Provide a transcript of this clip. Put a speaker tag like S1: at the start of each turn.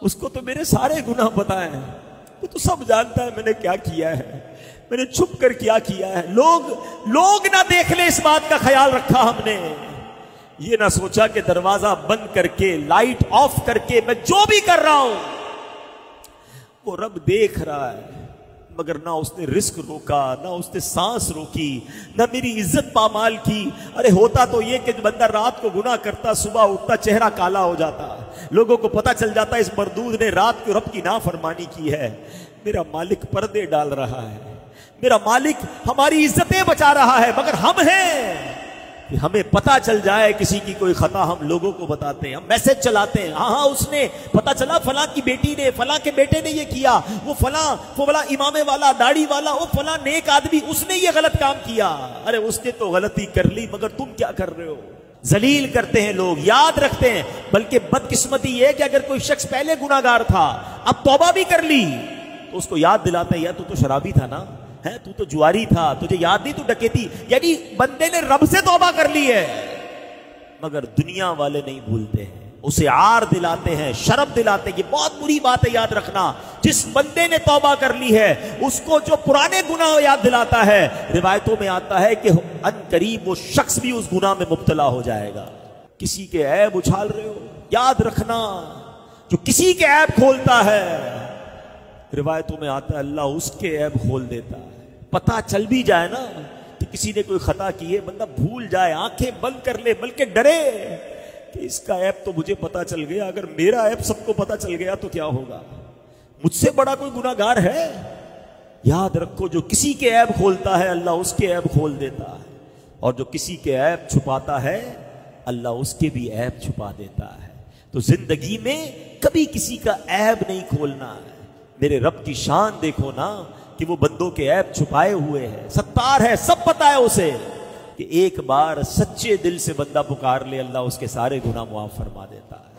S1: اس کو تو میرے سارے گناہ پتا ہیں، وہ تو سب جانتا ہے میں نے کیا کیا ہے، میں نے چھپ کر کیا کیا ہے۔ لوگ نہ دیکھ لیں، اس بات کا خیال رکھا ہم نے۔ یہ نہ سوچا کہ دروازہ بند کر کے، لائٹ آف کر کے میں جو بھی کر رہا ہوں وہ رب دیکھ رہا ہے، مگر نہ اس نے رزق روکا، نہ اس نے سانس روکی، نہ میری عزت پامال کی۔ ارے ہوتا تو یہ کہ بندہ رات کو گناہ کرتا، صبح اٹھتا چہرہ کالا ہو جاتا، لوگوں کو پتہ چل جاتا اس مردود نے رات کو رب کی نافرمانی کی ہے۔ میرا مالک پردے ڈال رہا ہے، میرا مالک ہماری عزتیں بچا رہا ہے، مگر ہم ہیں کہ ہمیں پتہ چل جائے کسی کی کوئی خطا ہم لوگوں کو بتاتے ہیں، ہم میسج چلاتے ہیں، ہاں اس نے پتہ چلا فلاں کی بیٹی نے، فلاں کے بیٹے نے یہ کیا، وہ فلاں امامے والا، داڑھی والا، وہ فلاں نیک آدمی، اس نے یہ غلط کام کیا۔ ارے اس نے تو غلطی کر لی، مگر تم کیا کر رہے ہو؟ ذلیل کرتے ہیں لوگ، یاد رکھتے ہیں۔ بلکہ بدقسمتی یہ کہ اگر کوئی شخص پہلے گناہگار تھا، اب توبہ بھی کر لی، تو اس کو یاد دلاتے ہیں، یا تو شرابی تھا نا، ہے تو جواری تھا، تجھے یاد نہیں تو ڈکیتی۔ یعنی بندے نے رب سے توبہ کر لی ہے، مگر دنیا والے نہیں بھولتے ہیں، اسے عار دلاتے ہیں، شرم دلاتے ہیں۔ یہ بہت بری بات ہے، یاد رکھنا۔ جس بندے نے توبہ کر لی ہے اس کو جو پرانے گناہ یاد دلاتا ہے، روایتوں میں آتا ہے کہ ان قریب وہ شخص بھی اس گناہ میں مبتلا ہو جائے گا۔ کسی کے عیب اچھال رہے ہو، یاد رکھنا جو کسی کے عیب کھولتا ہے، روایتوں میں آتا ہے اللہ اس کے عیب کھول دیتا ہے۔ پتہ چل بھی جائے نا کہ کسی نے کوئی خطا کی ہے، بندہ بھول جائے، آنکھیں بند کر لے، بلکہ ڈرے کہ اس کا عیب تو مجھے پتہ چل گیا، اگر میرا عیب سب کو پتہ چل گیا تو کیا ہوگا؟ مجھ سے بڑا کوئی گناہگار ہے؟ یاد رکھو جو کسی کے عیب کھولتا ہے اللہ اس کے عیب کھول دیتا ہے، اور جو کسی کے عیب چھپاتا ہے اللہ اس کے بھی عیب چھپا دیتا ہے۔ تو زندگی میں کبھی کسی کا عیب نہیں کھولنا ہے۔ میرے رب کی شان دیکھو نا کہ وہ بندوں کے عیب چھپائے ہوئے ہے، ستار ہے، سب پتہ ہے اسے، کہ ایک بار سچے دل سے بندہ پکار لے اللہ اس کے سارے گناہ معاف فرما دیتا ہے۔